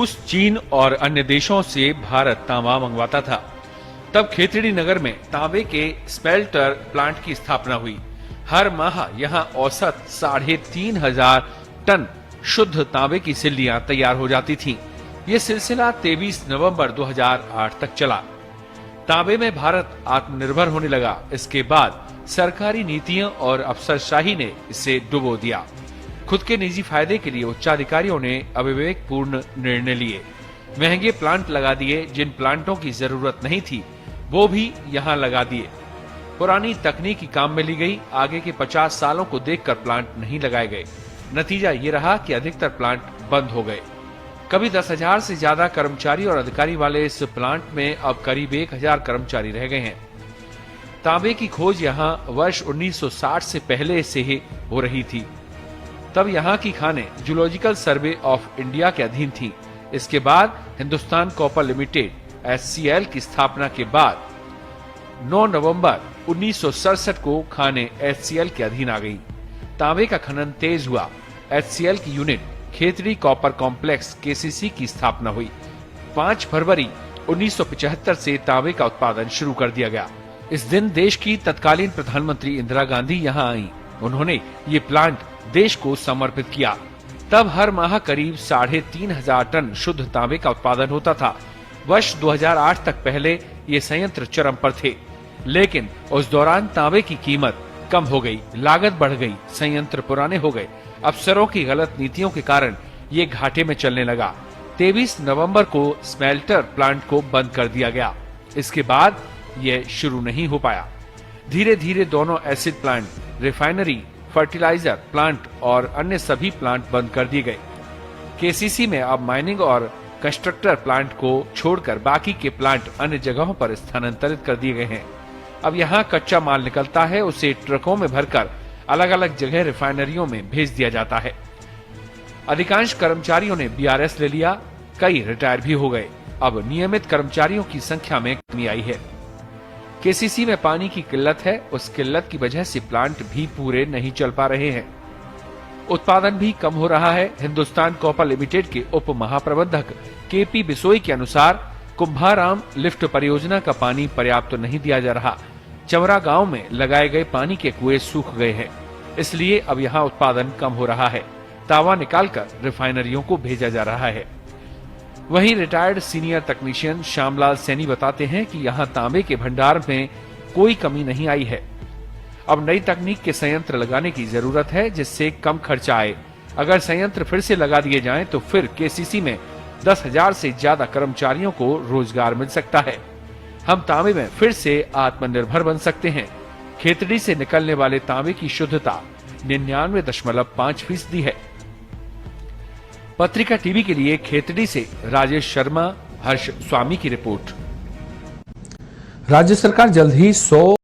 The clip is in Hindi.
रूस, चीन और अन्य देशों से भारत तांबा मंगवाता था। तब खेतड़ी नगर में तांबे के स्मेल्टर प्लांट की स्थापना हुई। हर माह यहां औसत 3,500 टन शुद्ध तांबे की सिल्लियां तैयार हो जाती थीं। ये सिलसिला 23 नवंबर 2008 तक चला। तांबे में भारत आत्मनिर्भर होने लगा। इसके बाद सरकारी नीतियों और अफसरशाही ने इसे डुबो दिया। खुद के निजी फायदे के लिए उच्चाधिकारियों ने अविवेकपूर्ण निर्णय लिए। महंगे प्लांट लगा दिए। जिन प्लांटों की जरूरत नहीं थी वो भी यहाँ लगा दिए। पुरानी तकनीकी काम में ली गई। आगे के 50 सालों को देखकर प्लांट नहीं लगाए गए। नतीजा ये रहा कि अधिकतर प्लांट बंद हो गए। कभी 10,000 से ज्यादा कर्मचारी और अधिकारी वाले इस प्लांट में अब करीब 1,000 कर्मचारी रह गए हैं। तांबे की खोज यहाँ वर्ष 1960 से पहले से ही हो रही थी। तब यहाँ की खानें जूलॉजिकल सर्वे ऑफ इंडिया के अधीन थीं। इसके बाद हिंदुस्तान कॉपर लिमिटेड HCL की स्थापना के बाद 9 नवंबर 1967 को खानें HCL के अधीन आ गई। तांबे का खनन तेज हुआ। HCL की unit Khetri copper complex KCC की स्थापना हुई। 5 फरवरी 1975 से तांबे का उत्पादन शुरू कर दिया गया। इस दिन देश की तत्कालीन प्रधानमंत्री इंदिरा गांधी यहाँ आईं। उन्होंने ये प्लांट देश को समर्पित किया। तब हर माह करीब 3,500 टन शुद्ध तांबे का उत्पादन होता था। वर्ष 2008 तक पहले ये संयंत्र चरम पर थे, लेकिन उस दौरान तांबे की कीमत कम हो गई, लागत बढ़ गई, संयंत्र पुराने हो गए। अफसरों की गलत नीतियों के कारण ये घाटे में चलने लगा। 23 नवंबर को स्मेल्टर प्लांट को बंद कर दिया गया। इसके बाद यह शुरू नहीं हो पाया। धीरे धीरे दोनों acid plant, refinery, fertilizer plant और अन्य सभी प्लांट बंद कर दिए गए। KCC में अब माइनिंग और कंस्ट्रक्टर प्लांट को छोड़कर बाकी के प्लांट अन्य जगहों पर स्थानांतरित कर दिए गए हैं। अब यहाँ कच्चा माल निकलता है, उसे ट्रकों में भरकर अलग अलग जगह रिफाइनरियों में भेज दिया जाता है। अधिकांश कर्मचारियों ने BRS ले लिया, कई रिटायर भी हो गए। अब नियमित कर्मचारियों की संख्या में कमी आई है। KCC में पानी की किल्लत है। उस किल्लत की वजह से प्लांट भी पूरे नहीं चल पा रहे हैं। उत्पादन भी कम हो रहा है। हिंदुस्तान कॉपर लिमिटेड के उप महाप्रबंधक KP बिसोई के अनुसार कुंभाराम लिफ्ट परियोजना का पानी पर्याप्त नहीं दिया जा रहा। चमरा गांव में लगाए गए पानी के कुएं सूख गए हैं, इसलिए अब यहाँ उत्पादन कम हो रहा है। तांबा निकालकर रिफाइनरियों को भेजा जा रहा है। वहीं रिटायर्ड सीनियर तकनीशियन श्यामलाल सैनी बताते हैं कि यहाँ तांबे के भंडार में कोई कमी नहीं आई है। अब नई तकनीक के संयंत्र लगाने की जरूरत है, जिससे कम खर्चा आए। अगर संयंत्र फिर से लगा दिए जाएं, तो फिर KCC में 10,000 से ज्यादा कर्मचारियों को रोजगार मिल सकता है। हम तांबे में फिर से आत्मनिर्भर बन सकते हैं। खेतड़ी से निकलने वाले तांबे की शुद्धता 99.5% है। पत्रिका टीवी के लिए खेतड़ी से राजेश शर्मा, हर्ष स्वामी की रिपोर्ट। राज्य सरकार जल्द ही 100